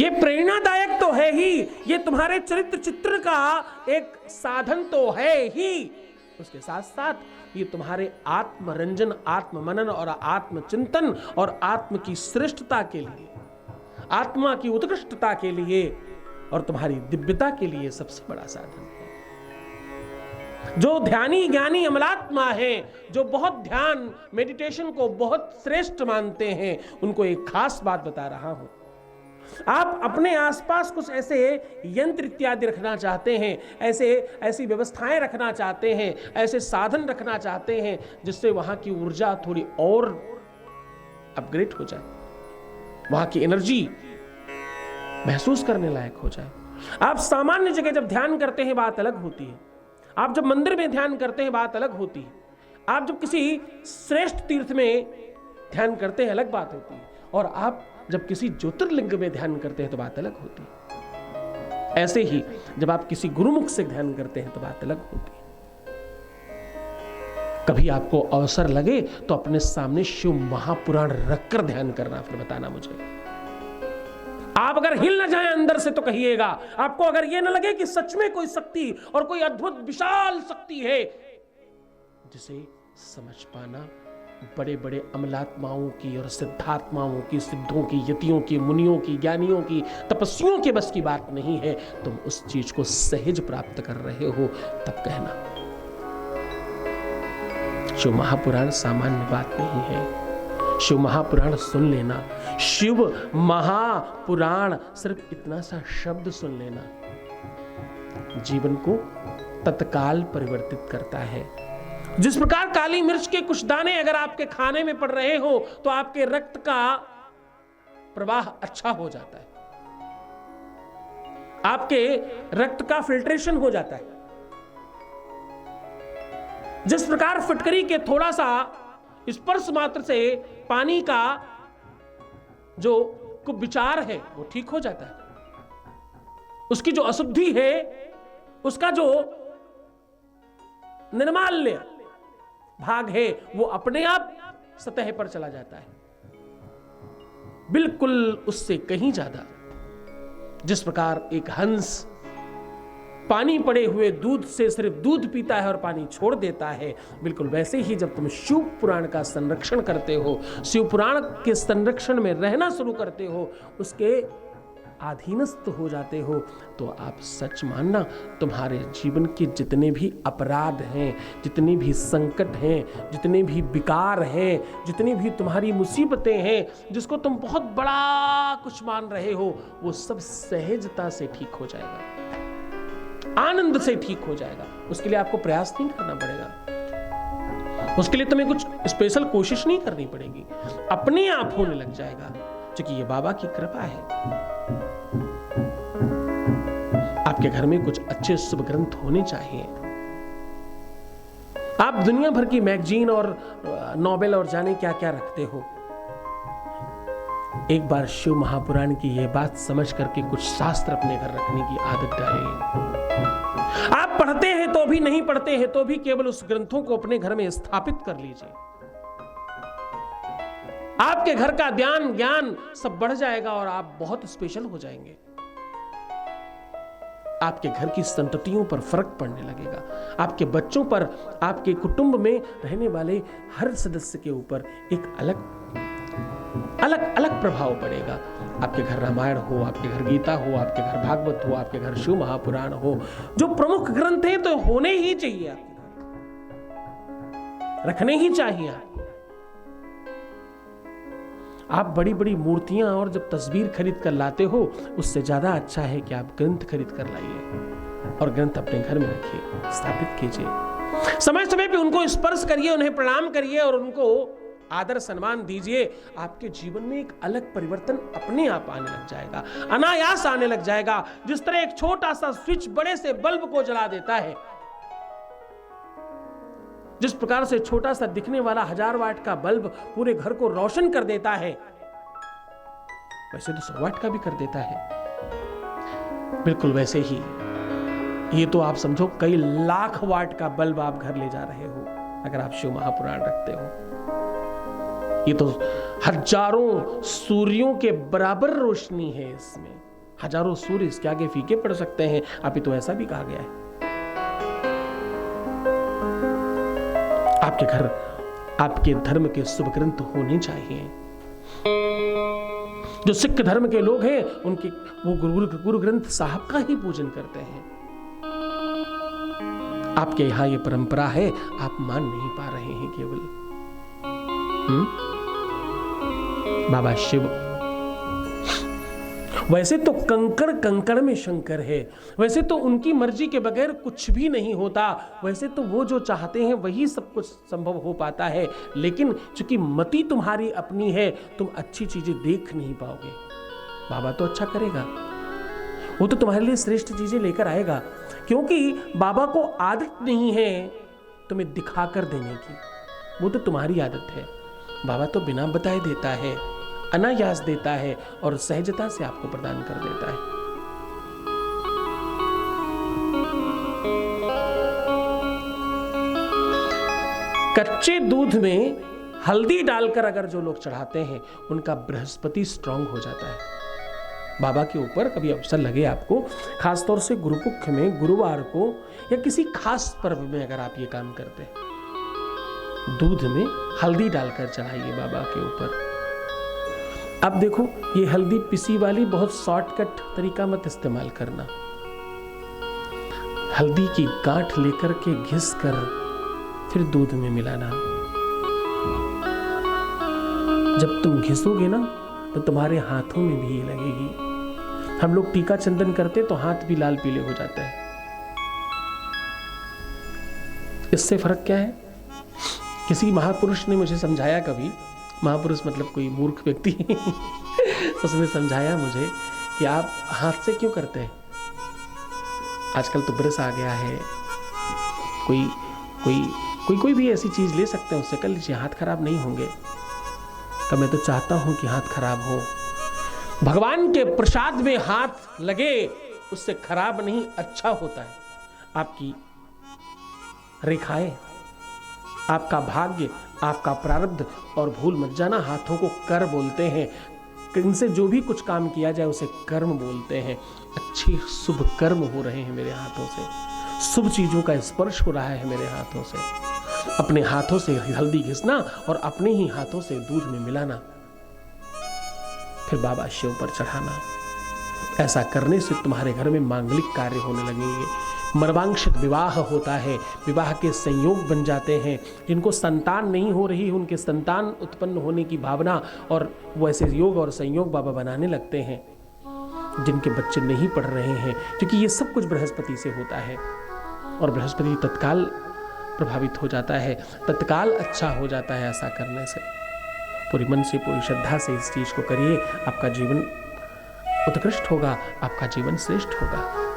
ये प्रेरणादायक तो है ही, ये तुम्हारे चरित्र चित्र का एक साधन तो है ही, उसके साथ साथ ये तुम्हारे आत्मरंजन, आत्ममनन और आत्मचिंतन और आत्म की श्रेष्ठता के लिए, आत्मा की उत्कृष्टता के लिए और तुम्हारी दिव्यता के लिए सबसे बड़ा साधन है। जो ध्यानी ज्ञानी अमलात्मा है, जो बहुत ध्यान मेडिटेशन को बहुत श्रेष्ठ मानते हैं, उनको एक खास बात बता रहा हूं। आप अपने आसपास कुछ ऐसे यंत्र इत्यादि रखना चाहते हैं, ऐसी व्यवस्थाएं रखना चाहते हैं, ऐसे साधन रखना चाहते हैं जिससे वहां की ऊर्जा थोड़ी और अपग्रेड हो जाए, वहां की एनर्जी महसूस करने लायक हो जाए। आप सामान्य जगह जब ध्यान करते हैं बात अलग होती है, आप जब मंदिर में ध्यान करते हैं बात अलग होती है, आप जब किसी श्रेष्ठ तीर्थ में ध्यान करते हैं अलग बात होती है, और आप जब किसी ज्योतिर्लिंग में ध्यान करते हैं तो बात अलग होती है। ऐसे ही जब आप किसी गुरुमुख से ध्यान करते हैं तो बात अलग होती है। कभी आपको अवसर लगे तो अपने सामने शिव महापुराण रखकर ध्यान करना, फिर बताना मुझे। आप अगर हिल न जाए अंदर से तो कहिएगा। आपको अगर यह न लगे कि सच में कोई शक्ति और कोई अद्भुत विशाल शक्ति है, जिसे समझ पाना बड़े बड़े अमलात्माओं की और सिद्धात्माओं की, सिद्धों की, यतियों की, मुनियों की, ज्ञानियों की, तपस्वियों के बस की बात नहीं है। तुम उस चीज को सहज प्राप्त कर रहे हो तब कहना। शिव महापुराण सामान्य बात नहीं है। शिव महापुराण सुन लेना, शिव महापुराण सिर्फ इतना सा शब्द सुन लेना जीवन को तत्काल परिवर्तित करता है। जिस प्रकार काली मिर्च के कुछ दाने अगर आपके खाने में पड़ रहे हो तो आपके रक्त का प्रवाह अच्छा हो जाता है, आपके रक्त का फिल्ट्रेशन हो जाता है। जिस प्रकार फिटकरी के थोड़ा सा स्पर्श मात्र से पानी का जो विचार है वो ठीक हो जाता है, उसकी जो अशुद्धि है, उसका जो निर्माल्य भाग है वो अपने आप सतह पर चला जाता है, बिल्कुल उससे कहीं ज्यादा। जिस प्रकार एक हंस पानी पड़े हुए दूध से सिर्फ दूध पीता है और पानी छोड़ देता है, बिल्कुल वैसे ही जब तुम शिव पुराण का संरक्षण करते हो, शिव पुराण के संरक्षण में रहना शुरू करते हो, उसके अधीनस्थ हो जाते हो, तो आप सच मानना तुम्हारे जीवन के जितने भी अपराध हैं, जितने भी संकट हैं, जितने भी विकार हैं, जितनी भी तुम्हारी मुसीबतें हैं, जिसको तुम बहुत बड़ा कुछ मान रहे हो, वो सब सहजता से ठीक हो जाएगा, आनंद से ठीक हो जाएगा। उसके लिए आपको प्रयास नहीं करना पड़ेगा, उसके लिए तुम्हें कुछ स्पेशल कोशिश नहीं करनी पड़ेगी, अपने आप होने लग जाएगा, क्योंकि ये बाबा की कृपा है। आपके घर में कुछ अच्छे शुभ ग्रंथ होने चाहिए। आप दुनिया भर की मैगजीन और नॉवेल और जाने क्या क्या रखते हो, एक बार शिव महापुराण की यह बात समझ करके कुछ शास्त्र अपने घर रखने की आदत डालें। आप पढ़ते हैं तो भी, नहीं पढ़ते हैं तो भी, केवल उस ग्रंथों को अपने घर में स्थापित कर लीजिए। आपके घर का ध्यान ज्ञान सब बढ़ जाएगा और आप बहुत स्पेशल हो जाएंगे। आपके घर की संततियों पर फर्क पड़ने लगेगा, आपके बच्चों पर, आपके कुटुंब में रहने वाले हर सदस्य के ऊपर एक अलग प्रभाव पड़ेगा। आपके घर रामायण हो, आपके घर गीता हो, आपके घर भागवत हो, आपके घर शिव महापुराण हो, जो प्रमुख ग्रंथ हैं तो होने ही चाहिए, आपके घर रखने ही चाहिए। आप बड़ी बड़ी मूर्तियां और जब तस्वीर खरीद कर लाते हो, उससे ज्यादा अच्छा है कि आप ग्रंथ खरीद कर लाइए और ग्रंथ अपने घर में रखिए, स्थापित कीजिए। समय समय पे उनको स्पर्श करिए, उन्हें प्रणाम करिए और उनको आदर सम्मान दीजिए। आपके जीवन में एक अलग परिवर्तन अपने आप आने लग जाएगा, अनायास आने लग जाएगा। जिस तरह एक छोटा सा स्विच बड़े से बल्ब को जला देता है, जिस प्रकार से छोटा सा दिखने वाला 1000 वाट का बल्ब पूरे घर को रोशन कर देता है, वैसे तो 100 वाट का भी कर देता है। बिल्कुल वैसे ही ये तो आप समझो कई लाख वाट का बल्ब आप घर ले जा रहे हो अगर आप शिव महापुराण रखते हो। ये तो हजारों सूर्यों के बराबर रोशनी है इसमें। हजारों सूर्य इसके आगे फीके पड़ सकते हैं। अभी तो ऐसा भी कहा गया है। आपके घर आपके धर्म के शुभ ग्रंथ होने चाहिए। जो सिख धर्म के लोग हैं उनके वो गुरु ग्रंथ साहब का ही पूजन करते हैं। आपके यहां ये परंपरा है, आप मान नहीं पा रहे हैं केवल। बाबा शिव वैसे तो कंकड़ कंकड़ में शंकर है, वैसे तो उनकी मर्जी के बगैर कुछ भी नहीं होता, वैसे तो वो जो चाहते हैं वही सब कुछ संभव हो पाता है। लेकिन चूंकि मति तुम्हारी अपनी है, तुम अच्छी चीजें देख नहीं पाओगे। बाबा तो अच्छा करेगा, वो तो तुम्हारे लिए श्रेष्ठ चीजें लेकर आएगा, क्योंकि बाबा को आदत नहीं है तुम्हें दिखाकर देने की, वो तो तुम्हारी आदत है। बाबा तो बिना बताए देता है, अनायास देता है और सहजता से आपको प्रदान कर देता है। कच्चे दूध में हल्दी डालकर अगर जो लोग चढ़ाते हैं उनका बृहस्पति स्ट्रांग हो जाता है। बाबा के ऊपर कभी अवसर लगे आपको, खासतौर से गुरुपुख में, गुरुवार को या किसी खास पर्व में अगर आप ये काम करते हैं, दूध में हल्दी डालकर चढ़ाइए बाबा के ऊपर। अब देखो, ये हल्दी पिसी वाली बहुत शॉर्टकट तरीका मत इस्तेमाल करना। हल्दी की गांठ लेकर के घिस कर फिर दूध में मिलाना। जब तुम घिसोगे ना तो तुम्हारे हाथों में भी लगेगी। हम लोग टीका चंदन करते तो हाथ भी लाल पीले हो जाते हैं। इससे फर्क क्या है? किसी महापुरुष ने मुझे समझाया कभी, महापुरुष मतलब कोई मूर्ख व्यक्ति उसने समझाया मुझे कि आप हाथ से क्यों करते हैं। आजकल तो ब्रश आ गया है, कोई भी ऐसी चीज ले सकते हैं, उससे कर लीजिए, हाथ खराब नहीं होंगे। तो मैं तो चाहता हूं कि हाथ खराब हो। भगवान के प्रसाद में हाथ लगे उससे खराब नहीं, अच्छा होता है। आपकी रेखाएं, आपका भाग्य, आपका प्रारब्ध, और भूल मत जाना हाथों को कर बोलते हैं। इनसे जो भी कुछ काम किया जाए उसे कर्म बोलते हैं। अच्छे शुभ कर्म हो रहे हैं मेरे हाथों से, शुभ चीजों का स्पर्श हो रहा है मेरे हाथों से। अपने हाथों से हल्दी घिसना और अपने ही हाथों से दूध में मिलाना, फिर बाबा शिव पर चढ़ाना। ऐसा करने से तुम्हारे घर में मांगलिक कार्य होने लगेंगे। मर्वांक्षित विवाह होता है, विवाह के संयोग बन जाते हैं। जिनको संतान नहीं हो रही, उनके संतान उत्पन्न होने की भावना और वैसे योग और संयोग बाबा बनाने लगते हैं। जिनके बच्चे नहीं पढ़ रहे हैं, क्योंकि ये सब कुछ बृहस्पति से होता है और बृहस्पति तत्काल प्रभावित हो जाता है, तत्काल अच्छा हो जाता है। ऐसा करने से पूरी मन से, पूरी श्रद्धा से इस चीज को करिए, आपका जीवन उत्कृष्ट होगा, आपका जीवन श्रेष्ठ होगा।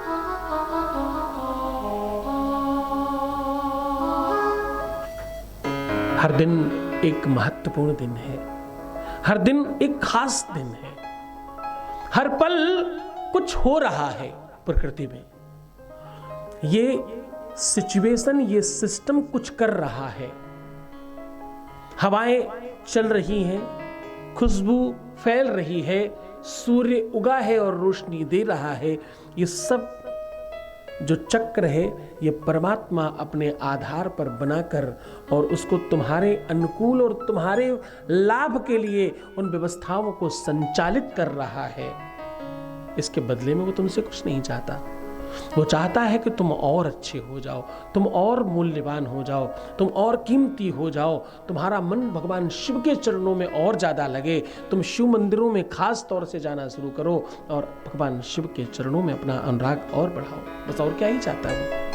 हर दिन एक महत्वपूर्ण दिन है, हर दिन एक खास दिन है, हर पल कुछ हो रहा है प्रकृति में। ये सिचुएशन, ये सिस्टम कुछ कर रहा है। हवाएं चल रही हैं, खुशबू फैल रही है, सूर्य उगा है और रोशनी दे रहा है। ये सब जो चक्र है, ये परमात्मा अपने आधार पर बनाकर और उसको तुम्हारे अनुकूल और तुम्हारे लाभ के लिए उन व्यवस्थाओं को संचालित कर रहा है। इसके बदले में वो तुमसे कुछ नहीं चाहता। वो चाहता है कि तुम और अच्छे हो जाओ, तुम और मूल्यवान हो जाओ, तुम और कीमती हो जाओ, तुम्हारा मन भगवान शिव के चरणों में और ज्यादा लगे, तुम शिव मंदिरों में खास तौर से जाना शुरू करो और भगवान शिव के चरणों में अपना अनुराग और बढ़ाओ। बस और क्या ही चाहता है वो।